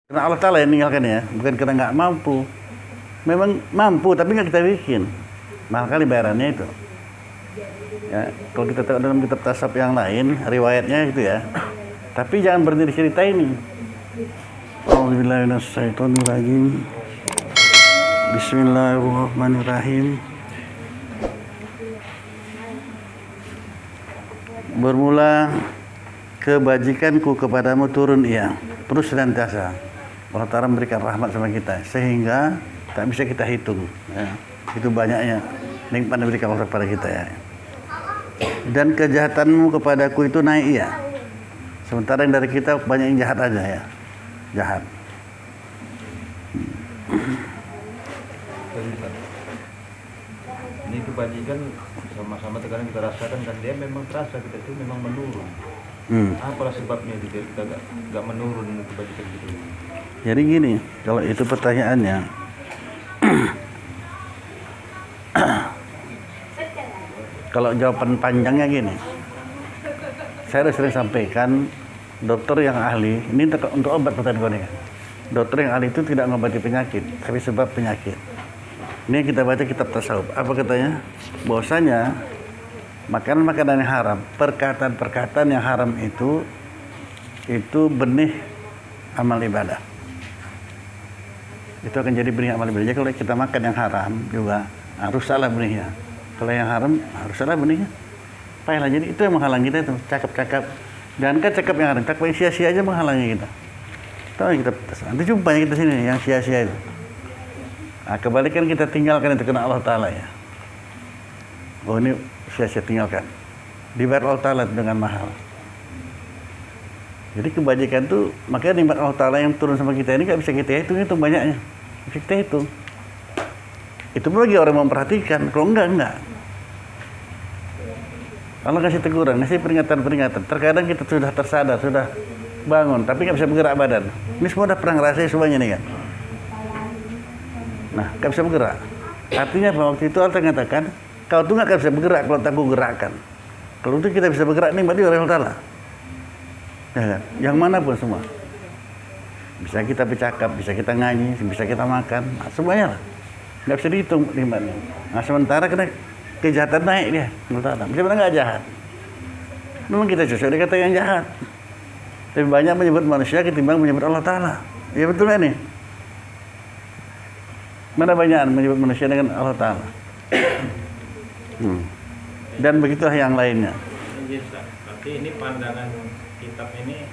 Karena Allah Ta'ala yang meninggalkan ya, bukan karena nggak mampu. Memang mampu, tapi nggak kita bikin. Mahal kali bayarannya itu. Ya, kalau kita tahu dalam kitab tasawuf yang lain, riwayatnya gitu ya. Tapi jangan berhenti di cerita ini. A'udzubillahi minasyaitonirrajim. Bismillahirrahmanirrahim. Bermula kebajikanku kepadamu turun ia terus senantiasa. Allah Ta'ala memberikan rahmat sama kita sehingga tak bisa kita hitung ya. Itu banyaknya nikmat yang diberikan Allah kepada kita ya. Dan kejahatanmu kepadaku itu naik ya. Sementara yang dari kita banyak yang jahat aja ya. Jahat. Ini kebajikan sama-sama terkadang kita rasakan kan dia memang terasa kita itu memang menurun. Apalah sebabnya kita gak menurun kebajikan gitu. Jadi gini, kalau itu pertanyaannya, kalau jawaban panjangnya gini, saya sudah sering sampaikan, dokter yang ahli, ini untuk obat pertanyaan kan. Dokter yang ahli itu tidak mengobati penyakit, tapi sebab penyakit. Ini kita baca kitab tasawuf. Apa katanya? Bahwasanya makanan-makanan yang haram, perkataan-perkataan yang haram itu benih amal ibadah. Itu akan jadi benih amal ibadah. Jadi kalau kita makan yang haram juga harus salah benihnya. Kalau yang haram harus salah benihnya. Payahlah. Jadi itu yang menghalangi kita itu, cakap-cakap. Dan kan cakap yang haram, cakap yang sia-sia aja menghalangi kita. Tahu kita nanti jumpa kita sini yang sia-sia itu. Nah, kebalikan kita tinggalkan itu kena Allah Ta'ala ya. Oh ini sia-sia tinggalkan. Dibayar Allah Ta'ala dengan mahal. Jadi kebajikan tuh, makanya nikmat Allah Ta'ala yang turun sama kita ini gak bisa kita hitung banyaknya. Bisa kita hitung. Itu pun lagi orang memperhatikan. Kalau enggak. Allah kasih teguran, kasih peringatan-peringatan. Terkadang kita sudah tersadar, sudah bangun, tapi gak bisa bergerak badan. Ini semua udah pernah ngerasain semuanya nih kan. Nah, gak bisa bergerak. Artinya apa? Waktu itu Allah mengatakan, kau tuh gak bisa bergerak kalau tak gerakkan. Kalau itu kita bisa bergerak nih, berarti Allah Ta'ala. Ya kan? Yang mana pun semua. Bisa kita bercakap, bisa kita nyanyi, bisa kita makan, nah, semuanya lah. Nggak bisa dihitung nikmatnya. Nah sementara kena kejahatan naik dia, sebenarnya nggak jahat. Memang kita sesuai dengan kata yang jahat. Lebih banyak menyebut manusia ketimbang menyebut Allah Ta'ala. Ya betul kan nih? Mana banyak menyebut manusia dengan Allah Ta'ala. Dan begitulah yang lainnya. Berarti ini pandangan kitab ini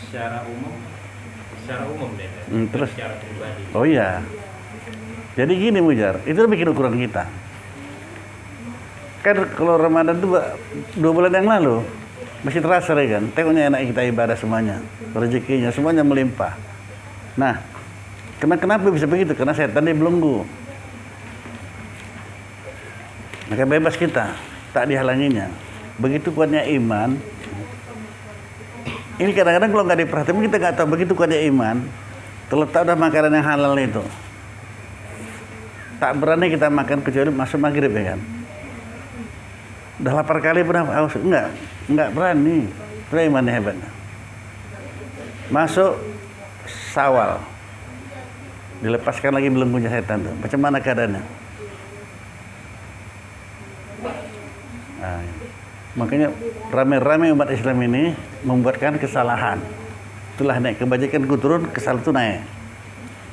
secara umum deh. Terus secara pribadi. Oh iya. Jadi gini Mujar, itu bikin ukuran kita. Kan kalau Ramadan tuh 2 bulan yang lalu masih terasa ya kan. Tengoknya enak kita ibadah semuanya, rezekinya semuanya melimpah. Nah, kenapa bisa begitu? Karena setan dia belenggu. Maka bebas kita, tak dihalanginya. Begitu kuatnya iman. Ini kadang-kadang kalau nggak diperhatikan kita nggak tahu begitu kuatnya iman. Terletak udah makanan yang halal itu. Tak berani kita makan kecuali masuk maghrib ya kan. Udah lapar kali pernah aus? Enggak berani. Itu imannya hebatnya. Masuk Syawal. Dilepaskan lagi belenggunya setan tuh. Macam mana keadaannya? Nah, makanya rame-rame umat Islam ini membuatkan kesalahan. Itulah naik kebajikanku turun, kesalahan itu naik.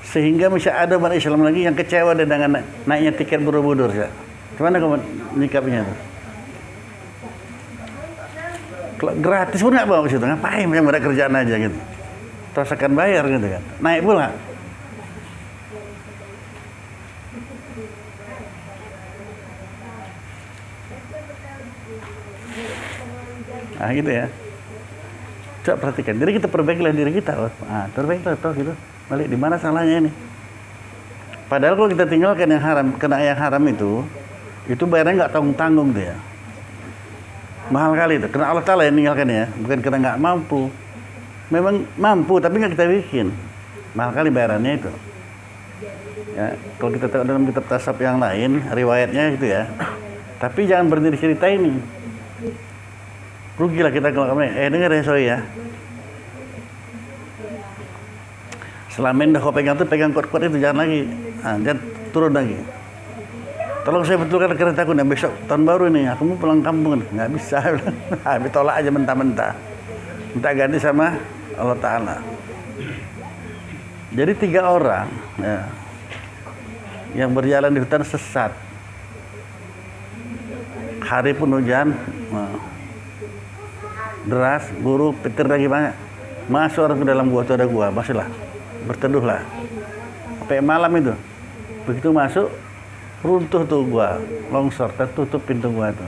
Sehingga masih ada umat Islam lagi yang kecewa dengan naiknya tiket Borobudur ya. Gimana kamu nyikapnya tuh? Kalau gratis pun nggak bawa ke situ, ngapain yang ada kerjaan aja gitu. Terus akan bayar gitu kan. Naik pula. Nah gitu ya. Coba perhatikan. Jadi kita perbaikilah diri kita. Perbaikilah toh gitu. Balik di mana salahnya ini? Padahal kalau kita tinggalkan yang haram, kena yang haram itu bayarnya nggak tanggung-tanggung tuh ya. Mahal kali itu. Kena Allah Ta'ala yang meninggalkan ya, bukan karena nggak mampu. Memang mampu, tapi nggak kita bikin. Mahal kali bayarannya itu. Ya, kalau kita tahu dalam kitab tasawuf yang lain, riwayatnya gitu ya. Tapi jangan berhenti di cerita ini. Rugilah kita kalau dengar ya sorry ya. Selama ini dah kau pegang tuh, pegang kuat-kuat itu, jangan lagi. Jangan turun lagi. Tolong saya betulkan keretaku nih, besok tahun baru ini, aku mau pulang kampung. Nggak bisa. Habis tolak aja mentah-mentah. Minta ganti sama Allah Ta'ala. Jadi 3 orang ya, yang berjalan di hutan sesat. Hari pun hujan, deras, guru, petir lagi banyak. Masuk orang ke dalam gua, itu ada gua, masuklah, berteduhlah. Sampai malam itu, begitu masuk, runtuh tuh gua, longsor, tertutup pintu gua itu.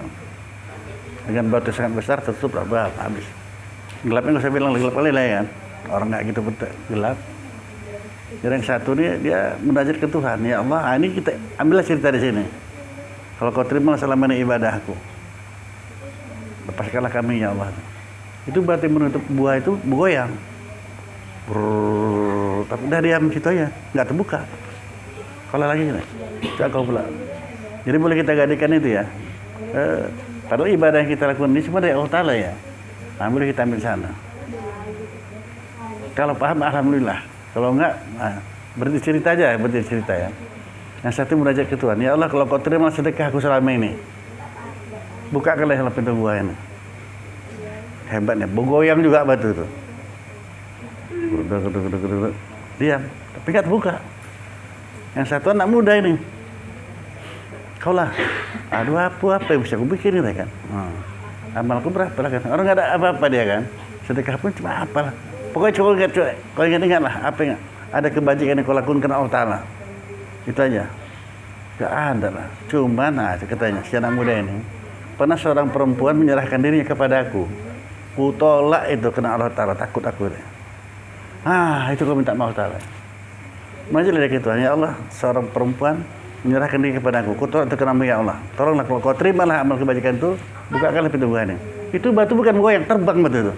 Dengan batu sangat besar, tertutup lah, habis. Gelapnya nggak usah bilang, gelap kali lah ya kan. Orang nggak gitu betul, gelap. Jadi yang satu dia munajat ke Tuhan, ya Allah, ini kita ambillah cerita di sini. Kalau kau terima selama ini ibadahku, lepaskanlah kami ya Allah. Itu berarti menutup buah itu bergoyang. Tapi udah diam situ aja, nggak terbuka. Kalau lagi nih, coba kau pula. Jadi boleh kita gadikan itu ya. Padahal ibadah yang kita lakukan ini semua dari Allah Ta'ala ya. Nah, boleh kita ambil sana. Kalau paham, alhamdulillah. Kalau enggak, berhenti cerita aja, berhenti cerita ya. Yang satu munajat ke Tuhan, ya Allah, kalau kau terima sedekah aku selama ini, bukakanlah pintu gua ini. Hebatnya, bergoyang juga batu itu. Diam, tapi nggak terbuka. Yang satu anak muda ini, kaulah, aduh apa yang bisa aku bikin ini kan? Amalku berapa lah kan? Orang nggak ada apa-apa dia kan? Sedekah pun cuma apalah. Pokoknya kau ingat lah apa yang ada kebajikan yang kau lakukan karena Allah Ta'ala. Itu aja. Gak ada lah. Cuman, katanya si anak muda ini pernah seorang perempuan menyerahkan dirinya kepada aku. Ku tolak itu kena Allah Ta'ala, takut aku. Itu kau minta maaf Ta'ala. Majulah dia gitu, ya Allah, seorang perempuan menyerahkan diri kepada aku. Ku tolak itu kena ya Allah. Tolonglah kalau kau terimalah amal kebajikan itu, bukakanlah pintu gua ini. Itu batu bukan goyang, terbang batu itu.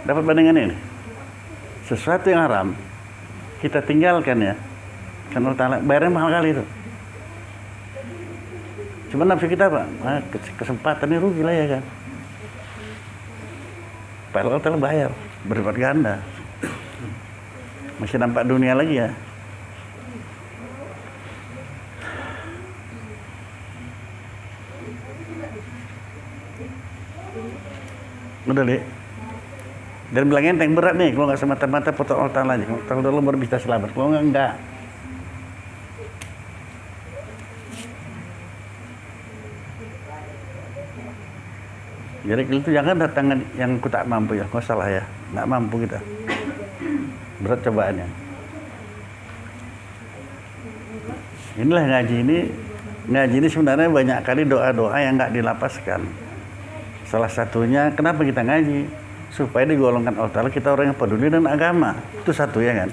Dapat bandingan ini. Sesuatu yang haram kita tinggalkan ya. Karena Allah Ta'ala bayarnya mahal kali itu. Cuma nafsu kita Pak, kesempatan ini rugi lah ya kan. Padahal Allah Ta'ala bayar, berlipat ganda. Masih nampak dunia lagi ya. Udah deh. Dan bilang enteng berat nih, kalau nggak semata-mata potong Allah Ta'ala aja. Kalau Allah baru bisa selamat, kalau enggak. Jadi itu jangan datang yang ku tak mampu ya, nggak salah ya, nggak mampu kita. Berat cobaannya. Inilah ngaji ini sebenarnya banyak kali doa-doa yang nggak dilapaskan. Salah satunya kenapa kita ngaji? Supaya digolongkan Allah Ta'ala kita orang yang peduli dengan agama. Itu satu ya kan.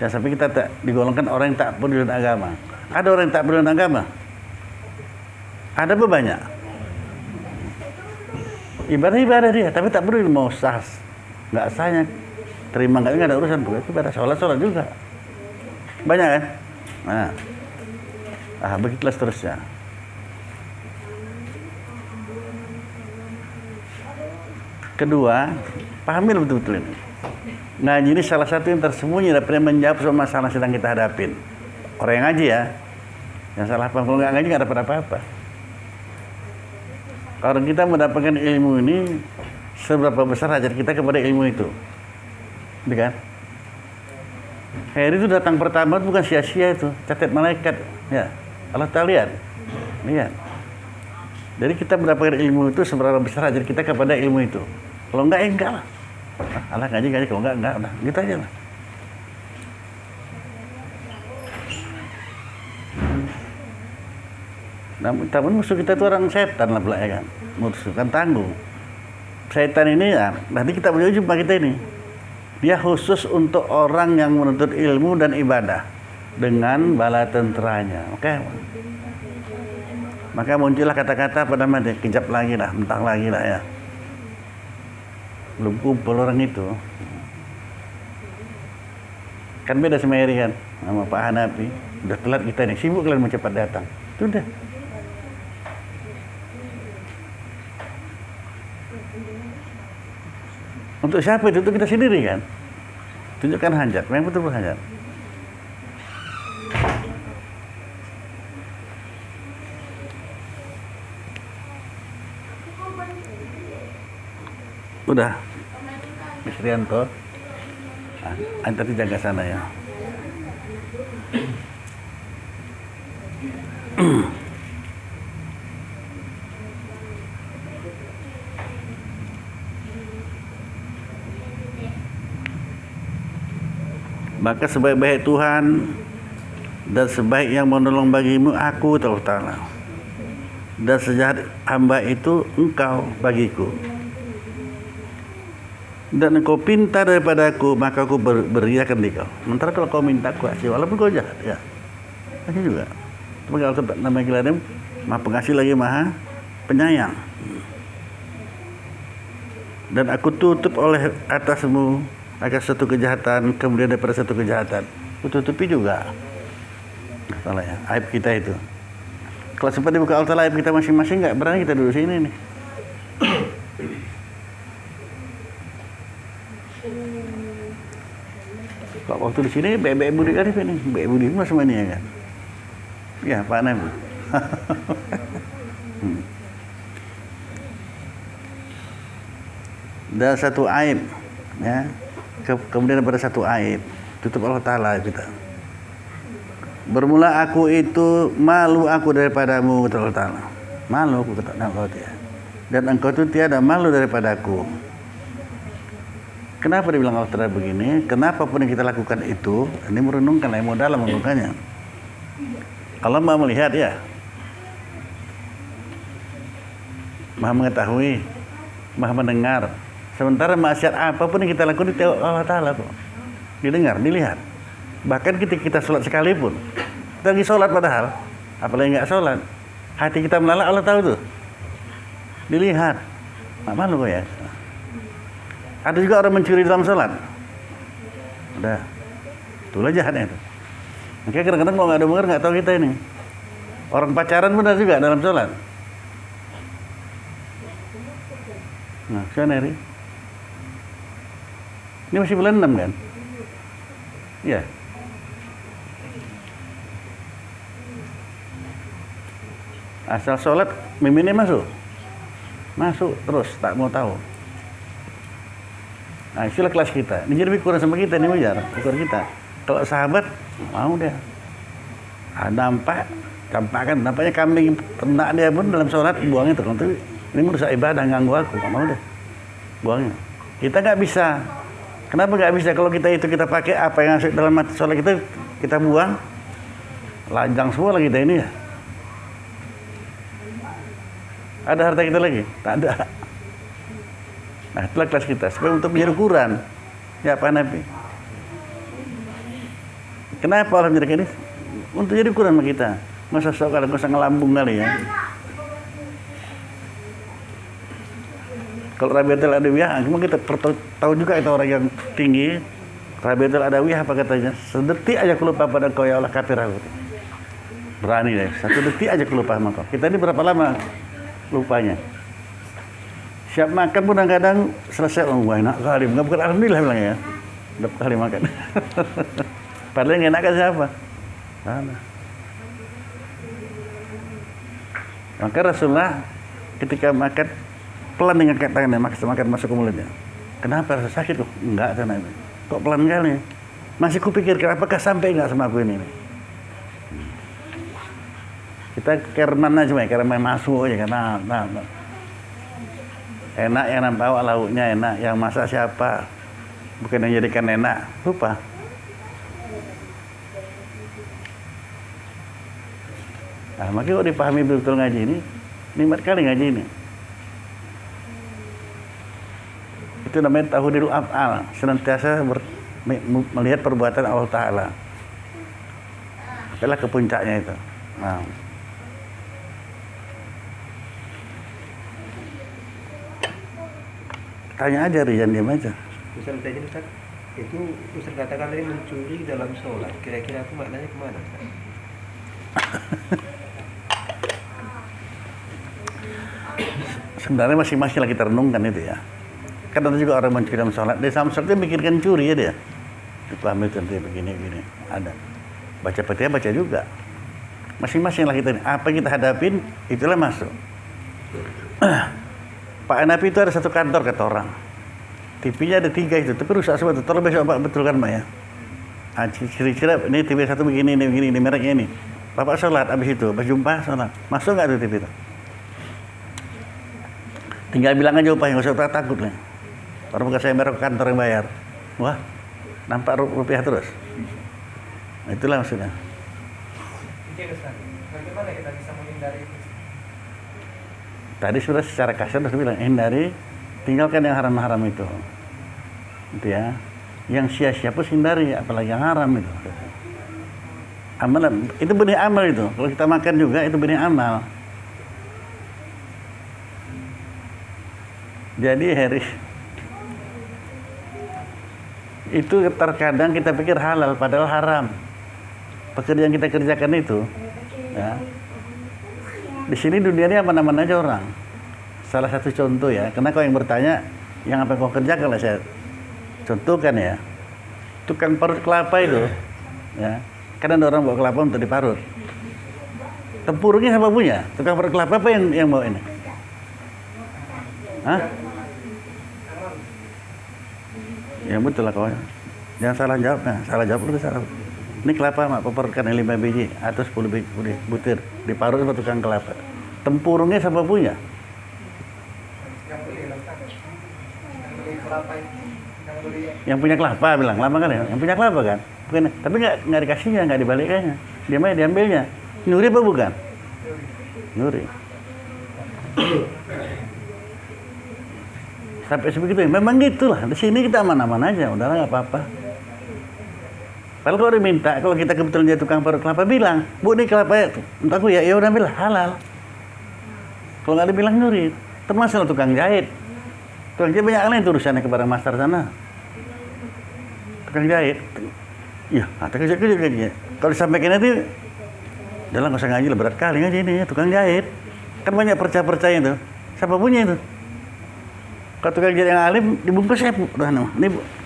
Jangan sampai kita tak digolongkan orang yang tak peduli dengan agama. Ada orang yang tak peduli dengan agama? Ada banyak. Ibadah dia, tapi tak peduli mau sah, nggak sahnya, terima nggak ada urusan. Itu ibadah sholat juga. Banyak kan? Begitulah seterusnya. Kedua, pahami betul-betul ini. Ngaji ini salah satu yang tersembunyi dan pernah menjawab semua masalah yang sedang kita hadapin. Orang yang ngaji ya, yang salah paham, kalau nggak ngaji nggak dapat apa-apa. Kalau kita mendapatkan ilmu ini, seberapa besar hajat kita kepada ilmu itu, kan? Hari itu datang pertama bukan sia-sia itu, catat malaikat, ya. Allah Ta'ala lihat. Jadi kita mendapatkan ilmu itu seberapa besar hajat kita kepada ilmu itu. Kalau enggak lah. Allah ngaji, kalau enggak, udah gitu aja lah. Namun musuh kita itu orang setan lah pula ya kan. Musuh kan tangguh. Setan ini ya, nanti kita punya jumpa kita ini. Dia khusus untuk orang yang menuntut ilmu dan ibadah dengan bala tenteranya. Oke. Maka muncullah kata-kata pada mati, kejap lagi lah, mentang lagi lah ya. Belum kumpul orang itu. Kan beda sama Eri kan, sama Pak Hanafi. Udah telat kita nih, sibuk kalian mau cepat datang. Itu udah. Untuk siapa itu? Untuk kita sendiri kan. Tunjukkan hajat, memang betul hajat. Udah, Mas Rianto, tadi jaga sana ya. Maka sebaik-baik Tuhan dan sebaik yang menolong bagimu aku Ta'ala, dan sejahat hamba itu engkau bagiku. Dan engkau pintar daripada aku, maka aku beriakan di kau. Sementara kalau kau minta aku kasih, walaupun kau jahat, ya kasih juga. Sebagai Al-Quran nama Giladem, Maha Pengasih lagi Maha Penyayang. Dan aku tutup oleh atasmu akan satu kejahatan, kemudian daripada satu kejahatan, aku tutupi juga. Salah ya, aib kita itu. Kalau sempat dibuka Allah aib kita masing-masing, nggak berani kita duduk sini nih. Kok waktu di sini Bek Budi Arif ini, Bek Budi mas mana ya kan? Ya Pak Nabi. Dan satu aib, ya. Kemudian pada satu aib, tutup Allah Ta'ala kita. Bermula aku itu malu aku daripadamu Allah Ta'ala. Malu aku kata engkau tiada. Dan engkau itu tiada malu daripadaku. Kenapa dibilang Allah Ta'ala begini? Kenapa pun yang kita lakukan itu? Ini merenungkan, mau dalam melakukannya. Allah Maha melihat ya, Maha mengetahui, Maha mendengar. Sementara maksiat apapun yang kita lakukan di Allah Ta'ala kok didengar, dilihat. Bahkan ketika kita sholat sekalipun, kita lagi sholat padahal, apalagi nggak sholat, hati kita melalak, Allah tahu tuh, dilihat. Nggak malu kok ya. Ada juga orang mencuri dalam sholat, udah, itulah jahatnya itu. Makanya kadang-kadang kalau nggak ada dengar nggak tahu kita ini. Orang pacaran benar juga dalam sholat. Nah, sana ini. Ini masih bulan 6 kan? Iya. Asal sholat, miminnya masuk. Masuk terus, tak mau tahu. Nah, itulah kelas kita. Ini jadi lebih kurang sama kita, ini wajar. Ukur kita. Kalau sahabat, mau dia. Nampaknya kambing ternak dia pun dalam sholat, buangnya terus. Ini merusak ibadah, ganggu aku. Gak mau deh. Buangnya. Kita nggak bisa. Kenapa nggak bisa? Kalau kita pakai apa yang masuk dalam mati sholat kita buang, lajang semua lagi kita ini ya. Ada harta kita lagi? Tak ada. Nah, itulah kelas kita. Supaya untuk menjadi ukuran. Ya Pak Nabi. Kenapa Allah menjadikan ini? Untuk jadi ukuran sama kita. Masa sok kalau usah ngelambung kali ya. Kalau Rabiatul Adawiyah, cuma kita tahu juga itu orang yang tinggi. Rabiatul Adawiyah apa katanya? Sedetik aja aku lupa pada kau ya Allah, kafir aku. Berani deh, satu detik aja aku lupa sama kau. Kita ini berapa lama lupanya? Siap makan pun kadang selesai, oh enak kali. Bukan alhamdulillah bilang ya. Dapat kali makan. Padahal yang enak kan siapa? Mana? Maka Rasulullah ketika makan pelan dengan tangannya, makan masuk ke mulutnya. Kenapa rasa sakit kok? Enggak, tangannya. Kok pelan kali? Masih kupikirkan apakah sampai enggak sama aku ini? Kita kerman aja, kerman masuk aja kan. Nah. Enak yang nampak lauknya enak, yang masak siapa? Bukan yang jadikan enak, lupa. Nah, makanya kok dipahami betul ngaji ini, nikmat kali ngaji ini. Itu namanya tauhidul af'al, senantiasa melihat perbuatan Allah Ta'ala. Itulah ke puncaknya itu. Nah. Tanya aja Rian, diam aja. Ustaz tanya Ustaz, itu Ustaz katakan tadi mencuri dalam sholat, kira-kira itu maknanya kemana Ustaz? Sebenarnya masing-masing lagi kita renungkan itu ya. Kan ada juga orang mencuri dalam sholat, dia sama sholat dia mikirkan curi ya dia. dipahami nanti begini ada. Baca Fatihah baca juga. Masing-masing lah kita. Apa yang kita hadapin itulah masuk. Pak Napi itu ada satu kantor kata orang. TV-nya ada 3 itu, tapi rusak semua. Tolong besok Pak betulkan Pak ya. Ciri-ciri ini TV 1 begini, ini mereknya ini. Bapak sholat, habis itu, pas jumpa sholat. Masuk nggak tuh TV itu? Tinggal bilang aja upahnya, nggak usah takut nih. Orang bukan saya merek kantor yang bayar. Wah, nampak rupiah terus. Nah, itulah maksudnya. Bagaimana kita bisa menghindari itu? Tadi sudah secara kasar sudah bilang, hindari, tinggalkan yang haram-haram itu. Gitu ya. Yang sia-sia pun hindari, apalagi yang haram itu. Amalan, itu benih amal itu. Kalau kita makan juga, itu benih amal. Jadi Heri, itu terkadang kita pikir halal, padahal haram. Pekerjaan yang kita kerjakan itu, ya. Di sini dunia ini aman-aman aja orang. Salah satu contoh ya, karena kau yang bertanya, yang apa kau kerjakan lah saya contohkan ya. Tukang parut kelapa itu, ya. Kadang ada orang bawa kelapa untuk diparut. Tempurungnya siapa punya? Tukang parut kelapa apa yang bawa ini? Hah? Ya betul lah kawan. Jangan salah jawab, salah jawab itu salah. Ini kelapa mak peparutkan 5 biji atau 10 biji butir diparut sama tukang kelapa. Tempurungnya siapa punya? Yang beli letak. Yang beli kelapa itu. Yang beli Yang punya kelapa bilang, lama kan ya? Yang punya kelapa kan? Bukan, tapi nggak dikasihnya, nggak dibalikkannya. Dia mah diambilnya. Nyuri apa bukan? Nyuri. Sampai sebegitu. Memang gitulah. Di sini kita aman-aman aja, udahlah nggak apa-apa. Kalau kau udah minta, kalau kita kebetulan jadi tukang parut kelapa bilang, Bu ini kelapa ya, untuk aku ya udah ambil halal. Kalau nggak dibilang nyuri, termasuk tukang jahit. Tukang jahit banyak lain urusannya ke barang master sana. Tukang jahit, iya, tukang jahit juga. Kalau disampaikan nanti, jalan nggak usah ngaji lah, berat kali ngaji ini ya, tukang jahit. Kan banyak percaya itu. Siapa punya itu? Kalau tukang jahit yang alim dibungkus ini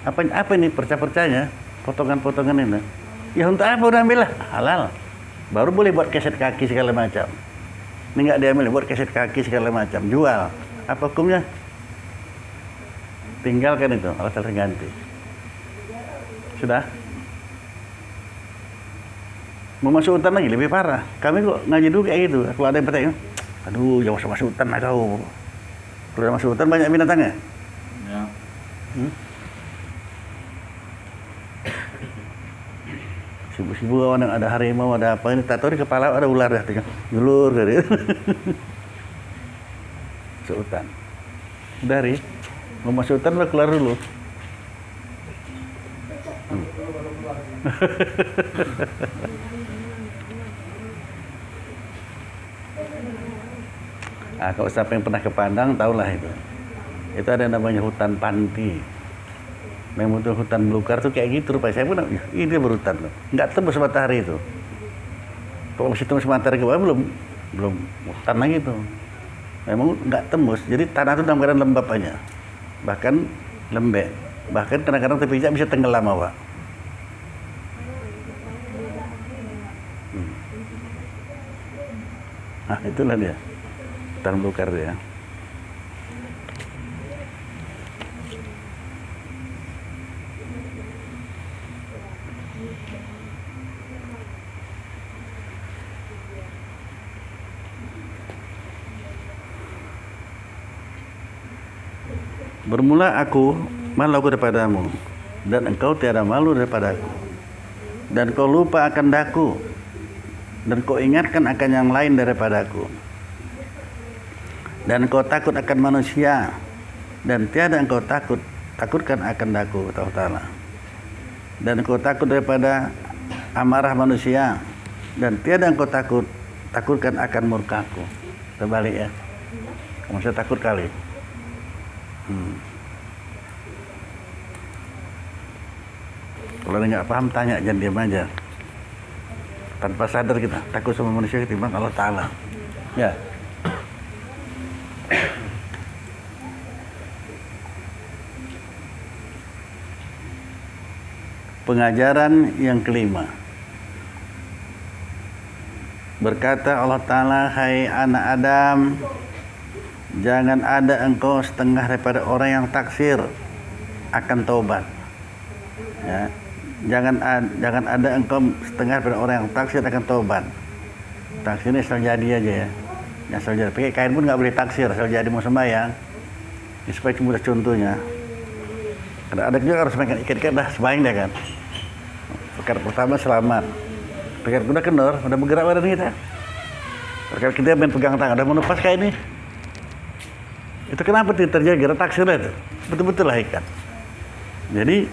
apa ini percaya-percayanya? Potongan-potongan ini. Ya untuk apa udah ambil lah, halal. Baru boleh buat keset kaki segala macam. Ini nggak diambil, buat keset kaki segala macam, jual. Apa hukumnya? Tinggalkan itu, asal ganti. Sudah? Mau masuk hutan lagi lebih parah. Kami kok ngaji dulu kayak gitu. Kalau ada yang bertanya, aduh jangan masuk hutan lah kau. Kalau masuk hutan banyak binatangnya. Ya. Sibuk-sibuk awan ada harimau, ada apa ini, tak tahu di kepala ada ular dah tinggal julur dari masuk hutan. Dari mau masuk hutan udah keluar dulu. Kalau siapa yang pernah ke Padang tahulah itu. Itu ada namanya hutan panti. Memang betul hutan belukar tuh kayak gitu rupanya. Saya pun, ini berhutan loh. Nggak tembus matahari itu. Kalau masih tembus matahari ke bawah belum hutan lagi tuh. Memang nggak tembus. Jadi tanah itu dalam keadaan lembab aja. Bahkan lembek. Bahkan kadang-kadang terpijak bisa tenggelam awak. Nah itulah dia. Hutan belukar dia. Bermula aku malu daripadamu, dan engkau tiada malu daripadaku. Dan kau lupa akan daku, dan kau ingatkan akan yang lain daripadaku. Dan kau takut akan manusia, dan tiada engkau takutkan akan daku, Ta'ala. Dan kau takut daripada amarah manusia, dan tiada engkau takutkan akan murkaku. Terbalik ya, kamu saya takut kali. Kalau nggak paham tanya, jangan diam aja. Tanpa sadar kita takut sama manusia ketimbang Allah Ta'ala. Ya. Pengajaran yang kelima. Berkata Allah Ta'ala, hai anak Adam, jangan ada engkau setengah daripada orang yang taksir akan taubat. Ya. Jangan ada engkau setengah daripada orang yang taksir akan taubat. Taksir ini asal jadi aja ya. Asal jadi. Pakai kain pun nggak boleh taksir, asal jadi mau sembahyang. Ini supaya mudah contohnya. Karena ada juga harus makan ikan dah sembahyang dia kan. Perkara pertama selamat. Perkara udah kendor, udah bergerak badan kita. Perkara kita main pegang tangan, udah menupas kain ini. Itu kenapa terjadi gerak taksirnya itu? Betul-betul lah ikan. Jadi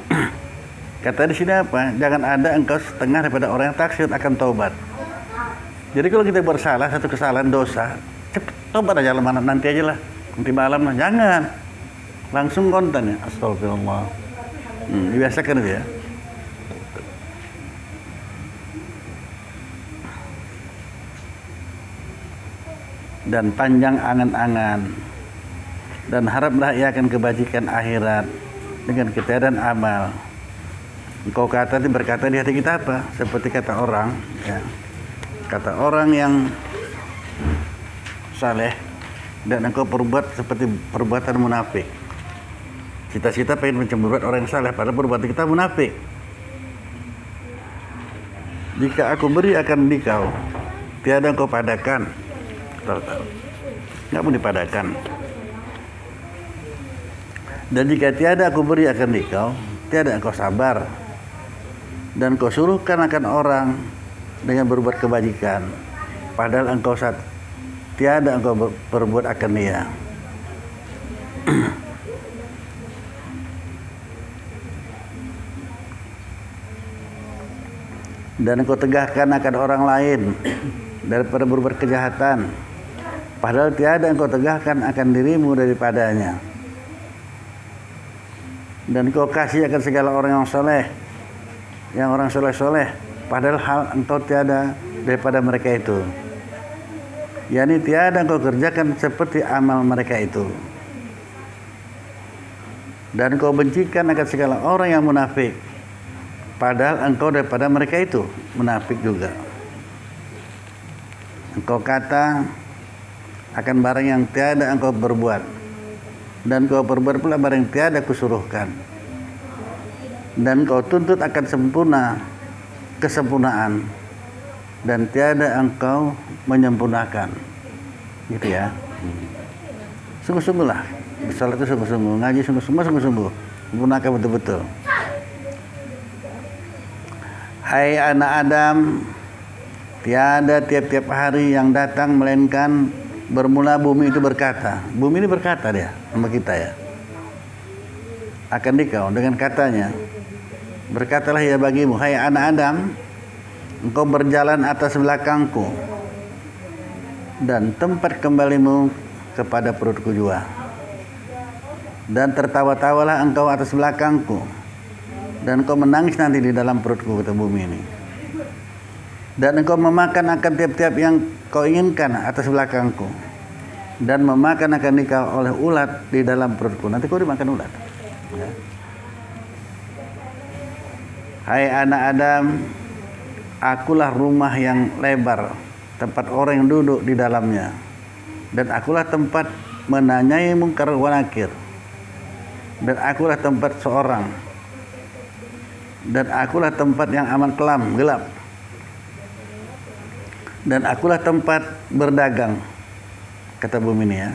kata di sini apa? Jangan ada engkau setengah daripada orang yang taksir akan taubat. Jadi kalau kita bersalah satu kesalahan dosa, cepet taubat aja mana nanti aja lah. Nanti malam lah, jangan. Langsung konten ya. Astagfirullah. Dibiasakan itu ya. Dan panjang angan-angan. Dan haraplah ia akan kebajikan akhirat dengan ketiadaan amal. Engkau berkata di hati kita apa? Seperti kata orang, ya. Kata orang yang saleh dan engkau perbuat seperti perbuatan munafik. Cita-cita pengen mencemburukan orang yang saleh, padahal perbuatan kita munafik. Jika aku beri akan dikau, tiada engkau padakan. Tahu. Nggak pun dipadakan. Dan jika tiada aku beri akan dikau, tiada engkau sabar. Dan kau suruhkan akan orang dengan berbuat kebajikan, padahal engkau tiada engkau berbuat akan dia. Dan engkau tegakkan akan orang lain daripada berbuat kejahatan, padahal tiada engkau tegakkan akan dirimu daripadanya. Dan engkau kasih akan segala orang yang soleh, yang orang soleh-soleh, padahal hal engkau tiada daripada mereka itu. Yani tiada engkau kerjakan seperti amal mereka itu. Dan engkau bencikan akan segala orang yang munafik, padahal engkau daripada mereka itu munafik juga. Engkau kata akan barang yang tiada engkau berbuat, dan kau berbuat pula barang yang tiada kusuruhkan. Dan kau tuntut akan kesempurnaan, dan tiada engkau menyempurnakan. Gitu ya. Sungguh-sungguhlah bersalat itu sungguh-sungguh, ngaji sungguh-sungguh, sempurnakan betul-betul. Hai anak Adam, tiada tiap-tiap hari yang datang melainkan bermula bumi itu berkata. Bumi ini berkata dia sama kita ya. Akan dikau dengan katanya, berkatalah ia bagimu, hai anak Adam, engkau berjalan atas belakangku, dan tempat kembalimu kepada perutku jua. Dan tertawa-tawalah engkau atas belakangku, dan engkau menangis nanti di dalam perutku, kata bumi ini. Dan engkau memakan akan tiap-tiap yang kau inginkan atas belakangku, dan memakan akan dikau oleh ulat di dalam perutku. Nanti kau dimakan ulat ya. Hai anak Adam, akulah rumah yang lebar, tempat orang yang duduk di dalamnya, dan akulah tempat menanyai mungkar wa nakir, dan akulah tempat seorang, dan akulah tempat yang aman kelam, gelap, dan akulah tempat berdagang, kata bumi ini ya,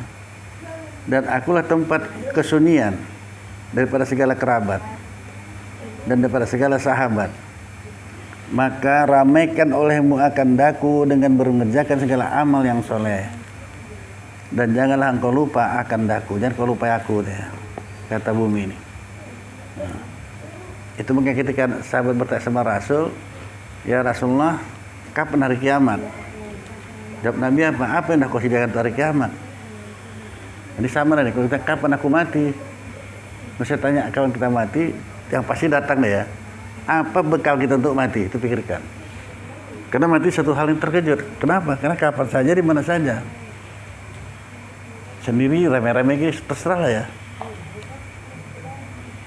dan akulah tempat kesunyian daripada segala kerabat dan daripada segala sahabat. Maka ramaikan olehmu akan daku dengan mengerjakan segala amal yang soleh, dan janganlah engkau lupa akan daku, jangan kau lupa aku deh, kata bumi ini. Nah, itu mungkin ketika sahabat bertanya sama Rasul, ya Rasulullah, kapan hari kiamat? Jawab Nabi apa? Apa yang dah kau sediakan hari kiamat? Jadi sama nih, kalau kita kapan aku mati? Saya tanya, kapan kita mati, yang pasti datang deh ya. Apa bekal kita untuk mati? Itu pikirkan. Karena mati satu hal yang terkejut. Kenapa? Karena kapan saja, di mana saja. Sendiri, rame-rame gitu, terserah lah ya.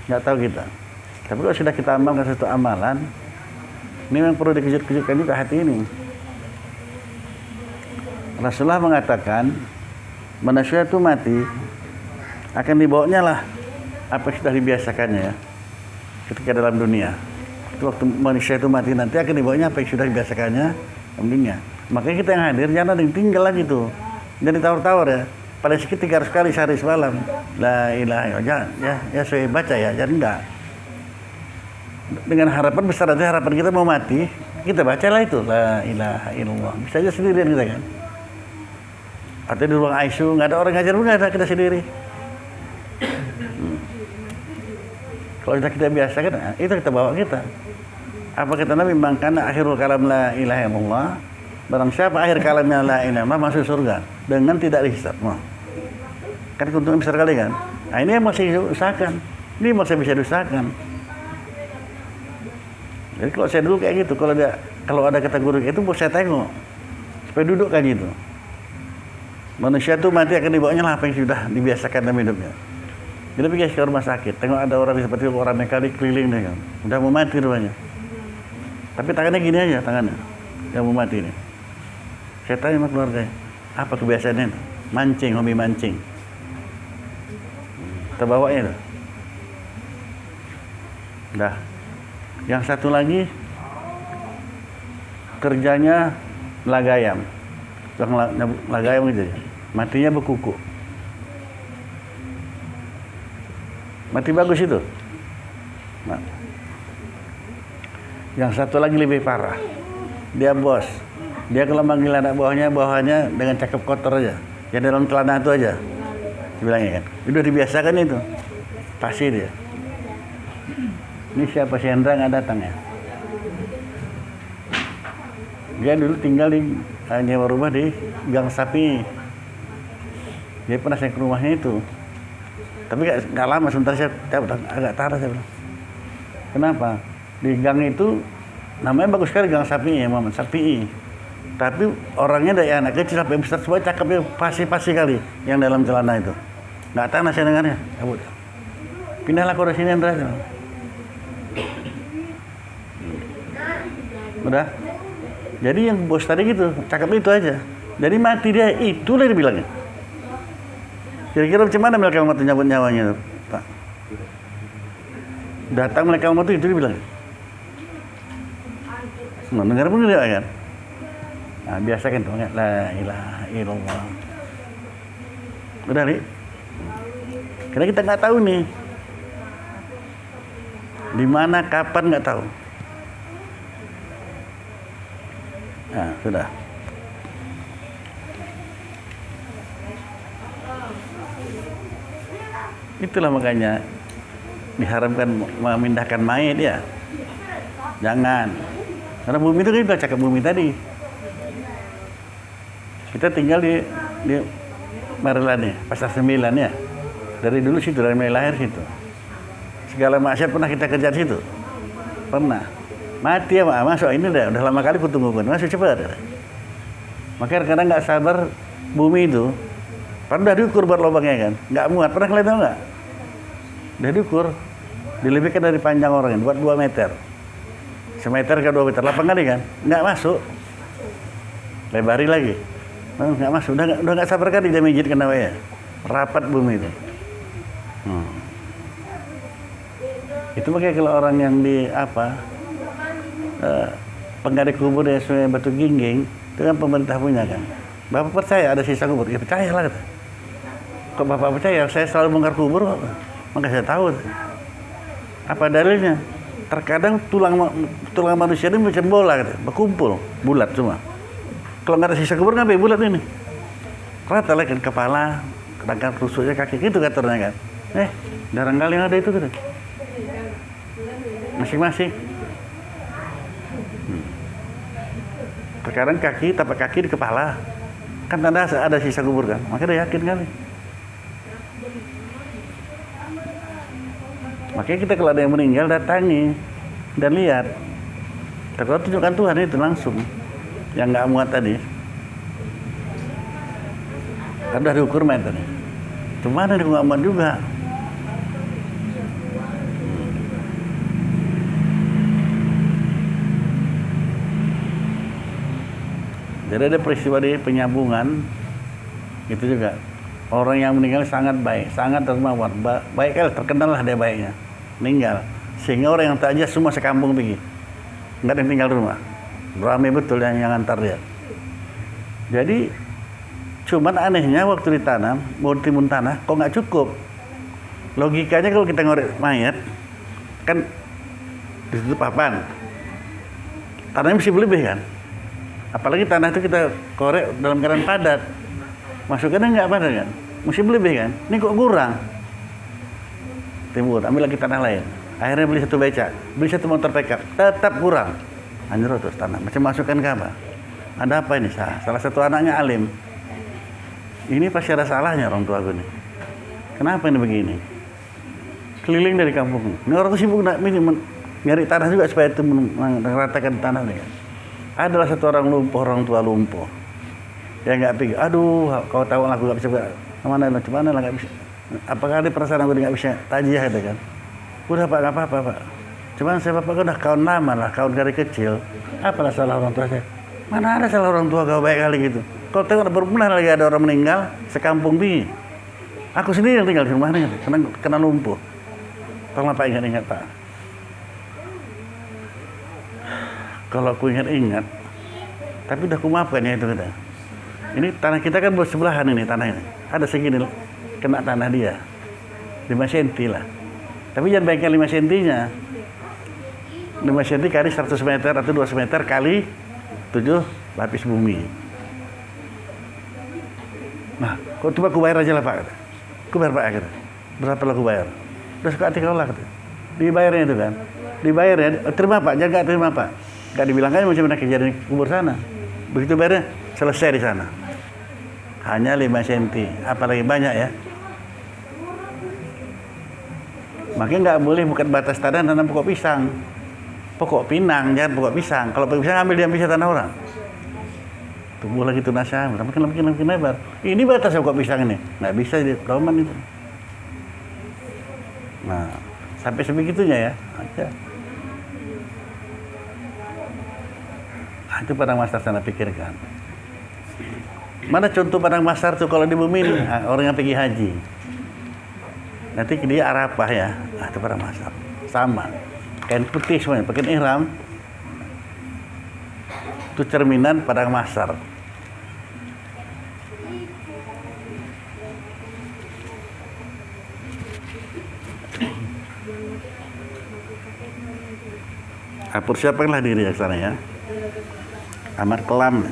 Nggak tahu kita. Tapi kalau sudah kita amalkan satu amalan, ini memang perlu dikejut-kejutkan juga hati ini. Rasulullah mengatakan, manusia itu mati akan dibawanya lah apa yang sudah dibiasakannya ya, ketika dalam dunia. Itu waktu manusia itu mati nanti akan dibawanya apa yang sudah dibiasakannya dalam dunia. Makanya kita yang hadir jangan ada yang tinggal lagi tuh, jadi tawar-tawar ya. Pada sedikit 300 kali sehari semalam, la ilaha illallah, ya saya baca ya, jadi enggak. Dengan harapan besar aja, harapan kita mau mati, kita bacalah itu la ilaha illallah. Bisa aja sendirian kita kan. Atau di ruang ICU nggak ada orang ngajar pun nggak ada, kita sendiri. Kalau kita biasakan, itu kita bawa kita. Apa kata Nabi, mangkana akhirul kalam la ilaha illallah, barang siapa akhir kalamnya la ilaha illallah masuk surga dengan tidak dihisab. Kan keuntungan besar kali kan. Nah ini yang masih diusahakan, ini masih bisa diusahakan. Jadi kalau saya dulu kayak gitu, kalau ada kategori itu mau saya tengok supaya duduk kayak gitu. Manusia tuh mati akan dibawanya lah apa yang sudah dibiasakan dalam hidupnya. Kita pergi ke rumah sakit, tengok ada orang seperti orang mekanik keliling nih kan, udah mau mati rupanya. Tapi tangannya gini aja, tangannya yang mau mati ini. Saya tanya sama keluarga, apa kebiasaannya? Mancing, hobi mancing. Kita bawanya itu. Dah. Yang satu lagi kerjanya lagayam. Lagayam gitu ya. Matinya berkuku. Mati bagus itu. Nah. Yang satu lagi lebih parah. Dia bos. Dia kalau manggil anak bawahnya dengan cakep kotor aja. Ya dalam celana itu aja. Dibilangnya kan. Udah dibiasakan itu. Pasti dia. Ini siapa si Hendra nggak datang ya? Dia dulu tinggal di nyewa rumah di Gang Sapi. Dia pernah saya ke rumahnya itu. Tapi nggak lama, sebentar saya udah agak tahan saya bilang. Kenapa? Di gang itu namanya bagus sekali Gang Sapi ya, Muhammad Sapi. Tapi orangnya dari anak kecil sampai besar semua cakepnya pasti kali yang dalam celana itu. Nggak tahan saya dengarnya. Kabut. Pindahlah ke sini Hendra. Udah. Jadi yang bos tadi gitu, cakep itu aja. Jadi mati dia, itulah dia bilangnya. Kira-kira macam mana malaikat maut nyabut nyawanya, Pak? Datang malaikat maut itu dia bilang. Nah, dengar pun dia kan. Nah, biasa kan tuh, la ilaha illallah. Udah nih. Karena kita nggak tahu nih. Di mana, kapan nggak tahu. Nah, sudah. Itulah makanya diharamkan memindahkan mayat ya. Jangan. Karena bumi itu kan udah cakap bumi tadi. Kita tinggal di Maryland ya, Pasar 9 ya. Dari dulu situ, dari mulai lahir situ. Segala maksiat pernah kita kejar situ. Pernah. Mati ya Pak, masuk ini udah lama kali kutunggukan, masuk cepat. Makanya kadang nggak sabar bumi itu, padahal udah diukur buat lubangnya kan, nggak muat, pernah kalian tahu nggak? Udah diukur, dilebihkan dari panjang orangnya, buat 2 meter, semeter ke 2 meter, 8 kali kan, nggak masuk, lebari lagi, nggak masuk, udah nggak sabar kali dia mijit kena ya, rapat bumi itu. Itu makanya kalau orang yang di penggali kubur di Sungai Batu Gingging itu kan pemerintah punya kan. Bapak percaya ada sisa kubur? Ya percayalah kata. Kok Bapak percaya? Saya selalu bongkar kubur kok. Maka saya tahu. Apa dalilnya? Terkadang tulang manusia ini macam bola kata, berkumpul, bulat semua. Kalau nggak ada sisa kubur ngapain bulat ini? Rata lah kan kepala, kadang rusuknya kaki gitu katanya kan. Barangkali yang ada itu gitu. Masing-masing. Terkadang kaki, tapak kaki di kepala. Kan ada sisa kubur kan. Makanya dia yakin kali. Makanya kita kalau ada yang meninggal datangi dan lihat. Terus tunjukkan Tuhan itu langsung. Yang nggak muat tadi. Kan udah diukur meternya. Cuma ada yang nggak muat juga. Jadi ada peristiwa di Penyambungan, itu juga orang yang meninggal sangat baik, sangat dermawan, baik kali, terkenal lah dia baiknya, meninggal. Sehingga orang yang takjah semua sekampung pergi, nggak ada yang tinggal di rumah, ramai betul yang antar dia. Jadi cuman anehnya waktu ditanam, mau timbun tanah, kok nggak cukup. Logikanya kalau kita ngorek mayat, kan ditutup papan, tanahnya mesti berlebih kan. Apalagi tanah itu kita korek dalam keadaan padat, masukannya nggak padat kan, mesti berlebih kan. Ini kok kurang. Timbun, ambil lagi tanah lain. Akhirnya beli satu becak, beli satu motor pickup, tetap kurang. Anjir terus tanah, macam masukkan ke apa? Ada apa ini? Salah satu anaknya alim. Ini pasti ada salahnya orang tua gue nih. Kenapa ini begini? Keliling dari kampung. Ini orang tuh sibuk nyari tanah juga supaya itu meratakan tanah nih. Adalah satu orang lumpuh, orang tua lumpuh. Dia nggak pikir, aduh, kau tahu aku nggak bisa kemana lah, nggak bisa. Apakah ada perasaan aku nggak bisa tajiah itu kan? Udah Pak, nggak apa-apa Pak. Cuman saya Bapak udah kawan lama lah, kawan dari kecil. Apalah salah orang tua saya? Mana ada salah orang tua kau baik kali gitu. Kalau tengok berbulan lagi ada orang meninggal, sekampung bi. Aku sendiri yang tinggal di rumahnya, kena lumpuh. Tolong Pak ingat-ingat Pak. Kalau aku ingat-ingat, tapi udah aku maafkan ya itu kita. Ini tanah kita kan bersebelahan ini tanah ini. Ada segini kena tanah dia, 5 cm lah. Tapi jangan bayangkan 5 cm-nya. 5 cm kali 100 meter atau 200 meter kali 7 lapis bumi. Nah, kok coba aku bayar aja lah Pak. Aku bayar Pak kata. Berapa lah aku bayar? Udah suka hati kau lah kata. Dibayarnya itu kan. Dibayarnya, terima Pak, jangan gak terima Pak. Gak dibilang kan macam mana kejadian kubur sana. Begitu bayarnya, selesai di sana. Hanya 5 cm, apalagi banyak ya. Makanya nggak boleh bukan batas tanah tanam pokok pisang. Pokok pinang, jangan pokok pisang. Kalau pokok pisang ambil diambil tanah orang. Tumbuh lagi tunasnya, makin lebar. Ini batas pokok pisang ini, nggak bisa di pedoman itu. Nah, sampai sebegitunya ya. Aja. Nah, itu padang masar sana pikirkan. Mana contoh padang masar tuh kalau di bumi ini, orang yang pergi haji. Nanti dia Arafah ya, itu padang masar. Sama, kain putih semuanya, pakai ihram. Itu cerminan padang masar. Persiapkanlah diri ke sana ya. Amat kelam.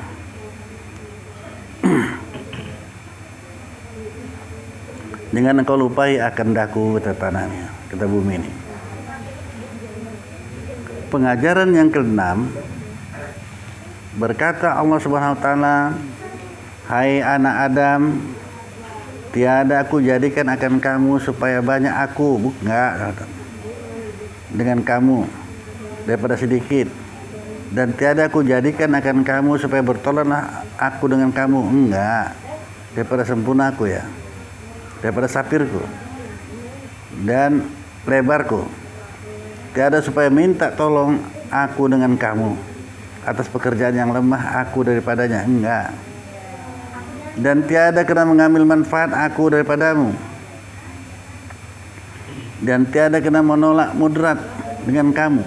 Jangan engkau lupai akan daku tanahnya, kata bumi ini. Pengajaran yang ke-6, berkata Allah Subhanahu wa taala, hai anak Adam, tiada aku jadikan akan kamu supaya banyak aku, enggak, dengan kamu daripada sedikit, dan tiada aku jadikan akan kamu supaya bertolaklah aku dengan kamu, enggak, daripada sempurna aku ya, daripada sapirku dan lebarku. Tiada supaya minta tolong aku dengan kamu atas pekerjaan yang lemah aku daripadanya, enggak. Dan tiada kena mengambil manfaat aku daripadamu, dan tiada kena menolak mudarat dengan kamu.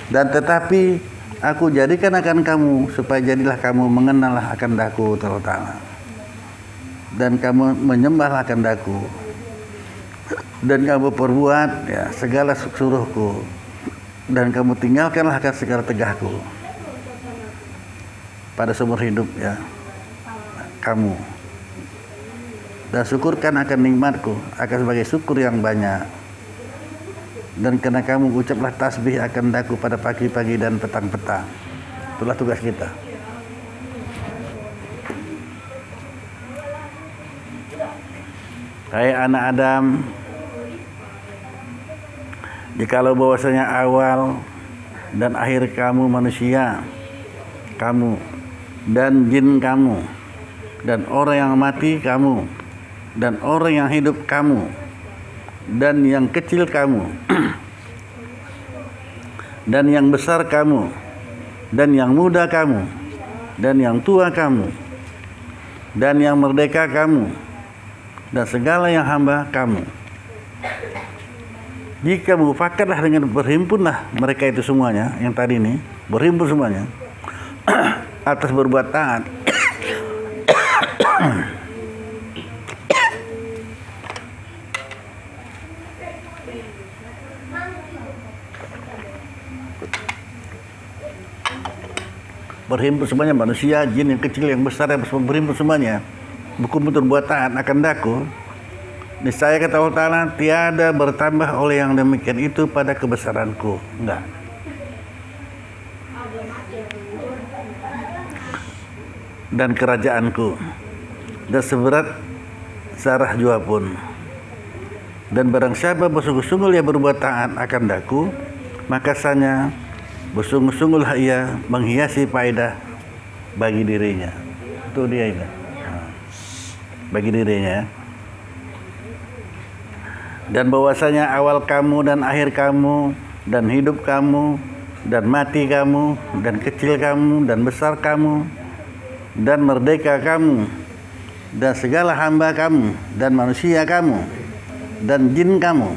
Dan tetapi aku jadikan akan kamu supaya jadilah kamu mengenallah akan daku terutama, dan kamu menyembahlah akan daku, dan kamu perbuat ya segala suruhku, dan kamu tinggalkanlah akan segala tegahku pada seumur hidup ya kamu, dan syukurkan akan nikmatku akan sebagai syukur yang banyak. Dan karena kamu ucaplah tasbih akan daku pada pagi-pagi dan petang-petang. Itulah tugas kita. Hai anak Adam, jikalau bahwasanya awal dan akhir kamu manusia, kamu dan jin kamu, dan orang yang mati kamu, dan orang yang hidup kamu, dan yang kecil kamu, dan yang besar kamu, dan yang muda kamu, dan yang tua kamu, dan yang merdeka kamu, dan segala yang hamba kamu. Jika mufakatlah dengan berhimpunlah mereka itu semuanya, yang tadi ini berhimpun semuanya atas berbuat taat berhimpun semuanya, manusia, jin, yang kecil, yang besar, yang berhimpun semuanya berkumpul berbuat taat akan daku, niscaya kata Allah Ta'ala, tiada bertambah oleh yang demikian itu pada kebesaranku. Enggak. Dan kerajaanku, dan seberat zarah jua pun. Dan barang siapa bersungguh-sungguh ia berbuat taat akan daku, maka sanya bersungguh-sungguhlah ia menghiasi faedah bagi dirinya. Itu dia ini. Bagi dirinya. Dan bahwasanya awal kamu dan akhir kamu, dan hidup kamu, dan mati kamu, dan kecil kamu, dan besar kamu, dan merdeka kamu, dan segala hamba kamu, dan manusia kamu, dan jin kamu,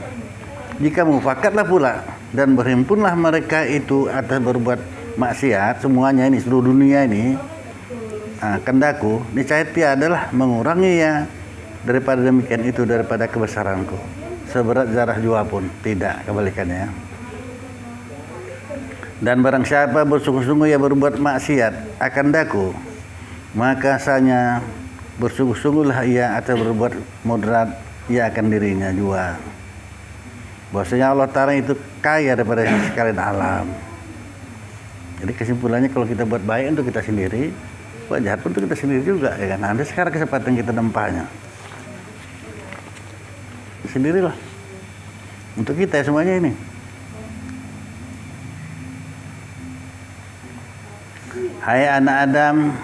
jika mufakatlah pula dan berhimpunlah mereka itu atas berbuat maksiat, semuanya ini, seluruh dunia ini, kendaku, niscaya tiadalah mengurangi ya daripada demikian itu, daripada kebesaranku seberat zarah jua pun, tidak, kebalikannya. Dan barang siapa bersungguh-sungguh ia berbuat maksiat akan daku, maka sanya bersungguh-sungguhlah ia atau berbuat moderat ia akan dirinya jua. Bahwasanya Allah Ta'ala itu kaya daripada sekalian alam. Jadi kesimpulannya, kalau kita buat baik untuk kita sendiri, buat jahat pun untuk kita sendiri juga, ya kan. Ada sekarang kesempatan kita nempahnya sendirilah untuk kita semuanya ini. Hai anak Adam,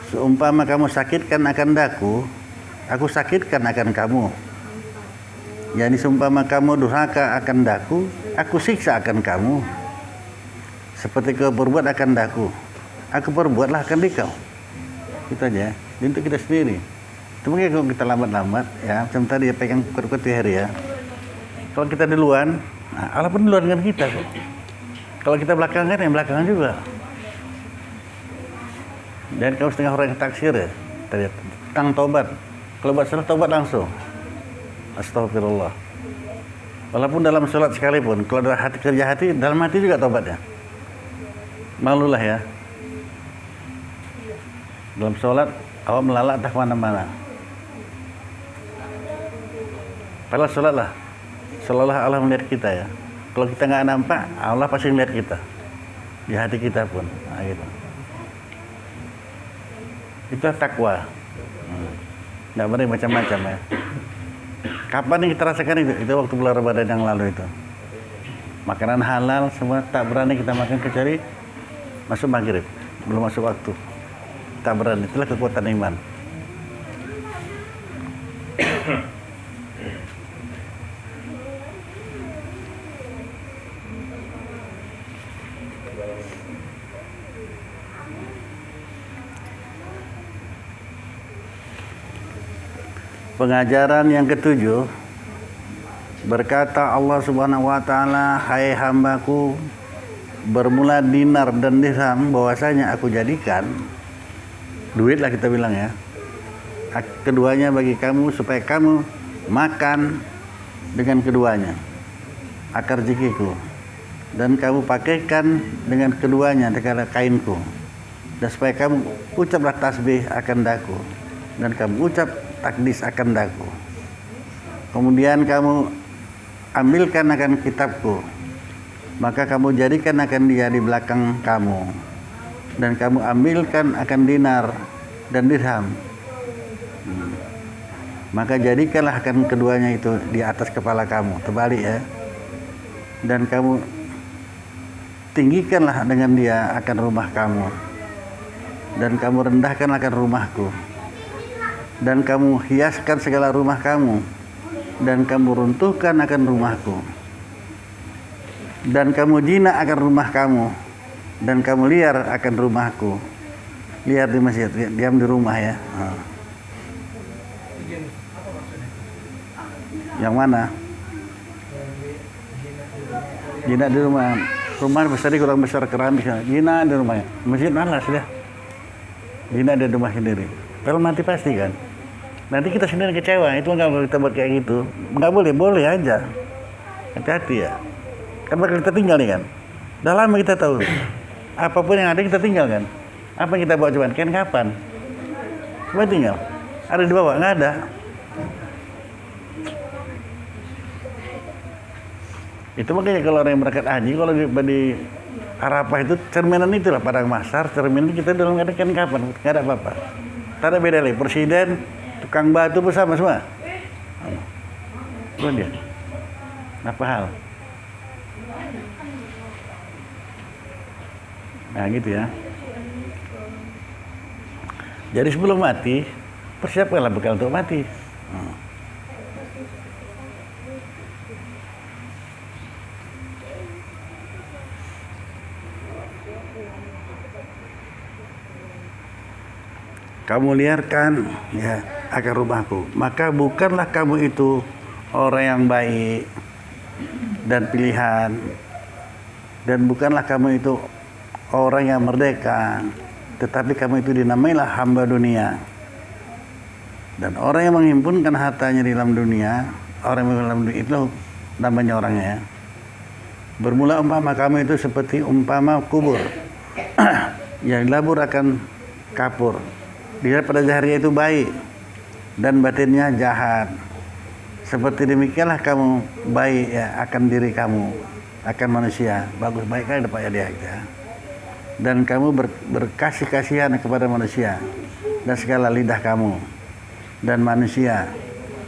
seumpama kamu sakitkan akan daku, aku sakitkan akan kamu. Yani seumpama kamu durhaka akan daku, aku siksa akan kamu. Seperti kau berbuat akan daku, aku perbuatlah akan dikau. Itu aja, untuk kita sendiri. Itu mungkin kalau kita lambat-lambat, ya macam tadi ya, pegang kuat-kuat di hari ya. Kalau kita duluan, Allah pun duluan dengan kita kok. Kalau kita belakangan, yang belakangan juga. Dan kamu setengah orang yang taksir ya, tentang tobat. Kalau buat salah, tobat langsung. Astagfirullah. Walaupun dalam sholat sekalipun, kalau ada hati kerja hati, dalam hati juga tobatnya. Malulah ya. Dalam sholat, awak melalak tak kemana-mana. Padahal sholat lah, seolah-olah Allah melihat kita ya. Kalau kita nggak nampak, Allah pasti melihat kita. Di hati kita pun. Nah, gitu. Itu takwa. Nggak boleh macam-macam ya. Kapan yang kita rasakan itu? Itu waktu bulan Ramadan yang lalu itu. Makanan halal semua tak berani kita makan kecuali masuk maghrib, belum masuk waktu. Tak berani. Itulah kekuatan iman. Pengajaran yang ketujuh, berkata Allah Subhanahu wa Ta'ala, hai hambaku, bermula dinar dan dirham bahwasanya aku jadikan, duit lah kita bilang ya, keduanya bagi kamu supaya kamu makan dengan keduanya, akar rezekiku, dan kamu pakaikan dengan keduanya dengan kainku, dan supaya kamu ucaplah tasbih akan daku, dan kamu ucap takdis akan daku. Kemudian kamu ambilkan akan kitabku, maka kamu jadikan akan dia di belakang kamu, dan kamu ambilkan akan dinar dan dirham, maka jadikanlah akan keduanya itu di atas kepala kamu, terbalik ya, dan kamu tinggikanlah dengan dia akan rumah kamu, dan kamu rendahkan akan rumahku, dan kamu hiaskan segala rumah kamu, dan kamu runtuhkan akan rumahku, dan kamu jinak akan rumah kamu, dan kamu liar akan rumahku. Liar di masjid, diam di rumah ya. Yang mana? Jinak di rumah. Rumah besar kurang besar keramik. Jinak di rumahnya. Masjid malas dia. Jinak di rumah sendiri. Kalau mati pasti kan. Nanti kita sendiri kecewa. Itu kalau kita buat kayak gitu. Nggak boleh, boleh aja. Hati-hati ya. Kan bakal kita tinggal nih kan. Udah lama kita tahu. Apapun yang ada kita tinggal kan. Apa yang kita bawa cuman? Kan kapan? Cuma tinggal. Ada di bawah? Nggak ada. Itu makanya kalau orang yang berangkat haji, kalau di Arafah itu cerminan itulah padang mahsyar, cerminan kita dalam keadaan kan kapan? Nggak ada apa-apa. Tak ada beda lagi. Presiden, tukang batu bersama semua. Itu dia. Apa hal? Nah gitu ya. Jadi sebelum mati, persiapkanlah bekal untuk mati. Kamu liarkan ya akan rumahku, maka bukanlah kamu itu orang yang baik dan pilihan, dan bukanlah kamu itu orang yang merdeka, tetapi kamu itu dinamailah hamba dunia. Dan orang yang menghimpunkan hartanya di dalam dunia, orang yang dalam dunia itu namanya orangnya ya. Bermula umpama kamu itu seperti umpama kubur yang labur akan kapur. Dia pada zahirnya itu baik dan batinnya jahat. Seperti demikianlah kamu baik ya akan diri kamu, akan manusia. Bagus baik kan dapat dia ya. Dan kamu berkasih kasihan kepada manusia dan segala lidah kamu dan manusia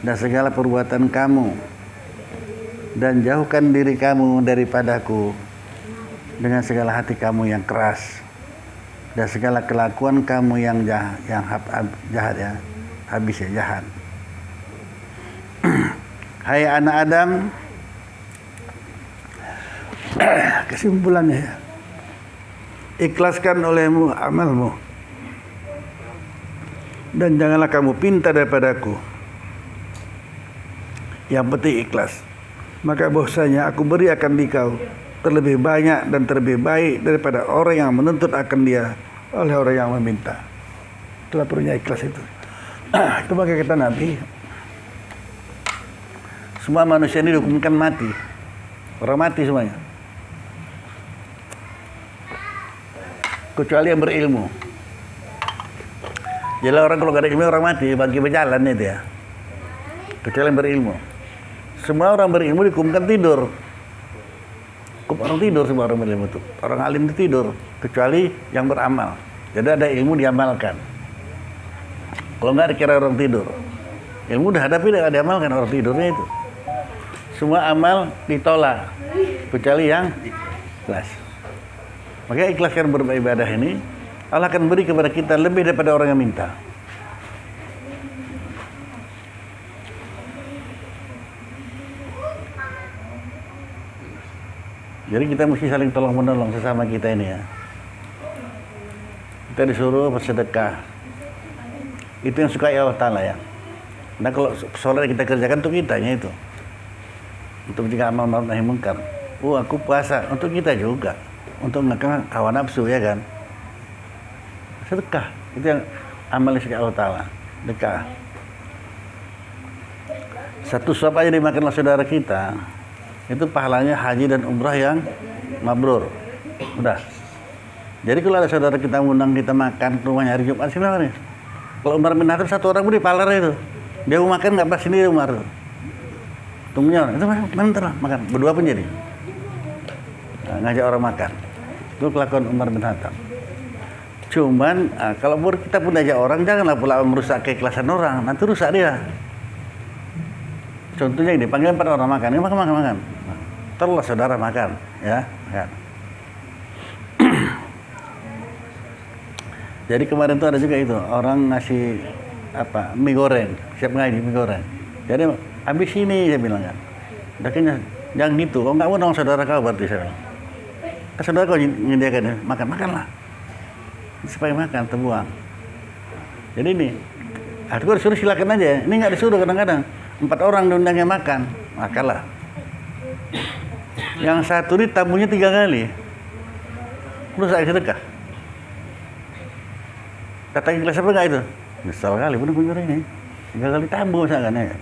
dan segala perbuatan kamu, dan jauhkan diri kamu daripadaku dengan segala hati kamu yang keras dan segala kelakuan kamu yang jahat ya, habis ya jahat. Hai anak Adam, kesimpulannya ya, ikhlaskan olehmu amalmu dan janganlah kamu pinta daripadaku. Yang penting ikhlas. Maka bahwasanya aku beri akan dikau terlebih banyak dan terlebih baik daripada orang yang menuntut akan dia oleh orang yang meminta. Itulah perlunya ikhlas itu. Itu maka kata Nabi, semua manusia ini dihukumkan mati. Orang mati semuanya, kecuali yang berilmu. Jadi orang kalau gak ada ilmu orang mati, bagi berjalan itu ya. Kecuali yang berilmu. Semua orang berilmu dihukumkan tidur. Orang tidur semua orang berilmu itu. Orang alim itu tidur, kecuali yang beramal. Jadi ada ilmu diamalkan. Kalau nggak dikira orang tidur. Ilmu udah ada tapi nggak diamalkan, orang tidurnya itu. Semua amal ditolak, kecuali yang ikhlas. Makanya ikhlaskan beribadah ini, Allah akan beri kepada kita lebih daripada orang yang minta. Jadi kita mesti saling tolong menolong sesama kita ini ya. Kita disuruh bersedekah. Itu yang suka Allah Ta'ala ya. Nah kalau sholat kita kerjakan untuk kitanya itu, untuk mencegah amal ma'ruf nahi munkar. Aku puasa untuk kita juga, untuk mengekang hawa nafsu ya kan. Sedekah itu yang amal yang suka Allah Ta'ala. Sedekah. Satu suap aja dimakanlah saudara kita, itu pahalanya haji dan umrah yang mabrur. Udah. Jadi kalau ada saudara kita undang kita makan ke rumahnya hari Jumat siapa nih? Kalau Umar bin Khattab satu orang pun dipalar itu. Dia mau makan nggak pas sendiri Umar. Tunggunya orang itu bentar lah makan berdua pun jadi. Nah, ngajak orang makan. Itu kelakuan Umar bin Khattab. Cuman kalau kita pun ajak orang janganlah pula merusak keikhlasan orang, nanti rusak dia. Contohnya ini panggil 4 orang makan, ini makan. Terus saudara makan, ya, makan. Jadi kemarin tuh ada juga itu orang ngasih mie goreng, siap ngaji mie goreng. Jadi habis ini saya bilang kan, udah kayaknya jangan gitu, kok nggak mau dong saudara kau berarti saya bilang. Kan saudara kau menyediakan makanlah supaya makan terbuang. Jadi ini, aku disuruh silakan aja. Ini nggak disuruh kadang-kadang. 4 orang diundangnya makan, makanlah. Yang satu ini tamunya 3 kali. Rusak sedekah. Kata ikhlas apa enggak itu? Nyesal kali pun kunjur ini. 3 kali tamu misalkan ya.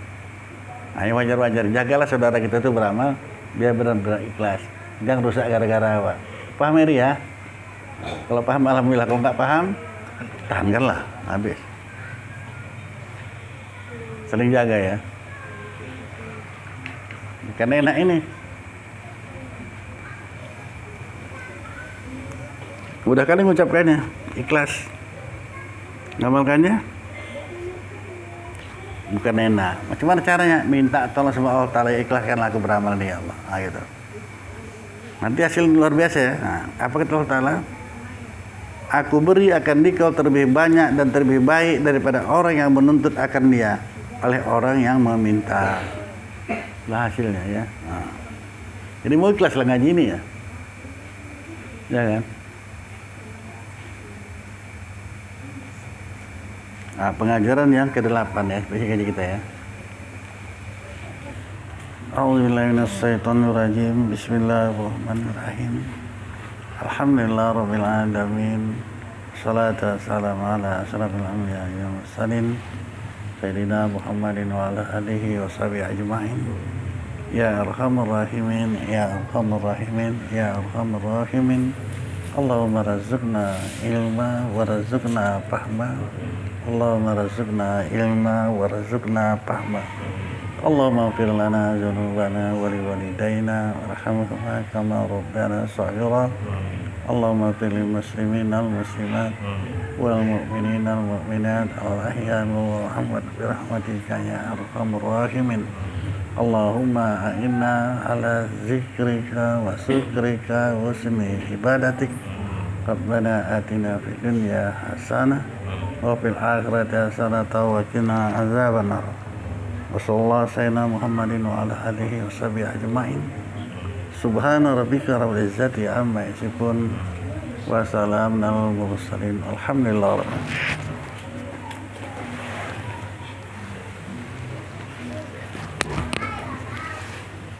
Ayo wajar-wajar. Jagalah saudara kita itu beramal biar benar-benar ikhlas. Jangan rusak gara-gara apa. Paham Eri ya? Kalau paham alhamdulillah, kalau nggak paham tahankanlah habis. Saling jaga ya. Karena enak ini. Udah kali mengucapkannya, ikhlas. Ngamalkannya bukan enak. Macam mana caranya? Minta tolong sama Allah Ta'ala, ikhlaskanlah aku beramal nih ya Allah. Nah, gitu. Nanti hasil luar biasa ya. Nah, apa kata Allah Ta'ala? Aku beri akan dikau terlebih banyak dan terlebih baik daripada orang yang menuntut akan dia oleh orang yang meminta. Lah hasilnya ya. Nah. Jadi mau ikhlas lah ngaji ini ya. Ya kan? Nah, pengajaran yang ke-8 ya, basic ngaji kita ya. A'udzubillahi minasyaitonirrajim. Bismillahirrahmanirrahim. Alhamdulillahirabbil alamin. Shalatu wassalamu ala asyrafil anbiya'i wal mursalin sayyidina Muhammadin wa ala alihi wa sahbihi ajma'in. Ya arhamar rahimin, ya arhamar rahimin, ya arhamar rahimin. Allahumma razukna ilma wa razukna fahma. Allahumma razukna ilma wa razukna fahma. Allahumma ighfir lana dzunubana wa liwalidayna warhamhuma kama rabbana shaghira. Allahumma ighfir lil muslimin wal muslimat wal mu'minin wal mu'minat al ahya'i wal amwat bi rahmatika ya arhamar rahimin. Allahumma a'inna ala zikrika wa syukrika wa husni ibadatik. Rabbana atina fid dunya hasanah wa fil akhirati hasanah wa qina azabannar. Wassallallahu sayyidina Muhammadin wa ala alihi wa sahbihi ajma'in. Subhana rabbika rabbil izzati amma yasifun wa salamun alal mursalin. Alhamdulillah.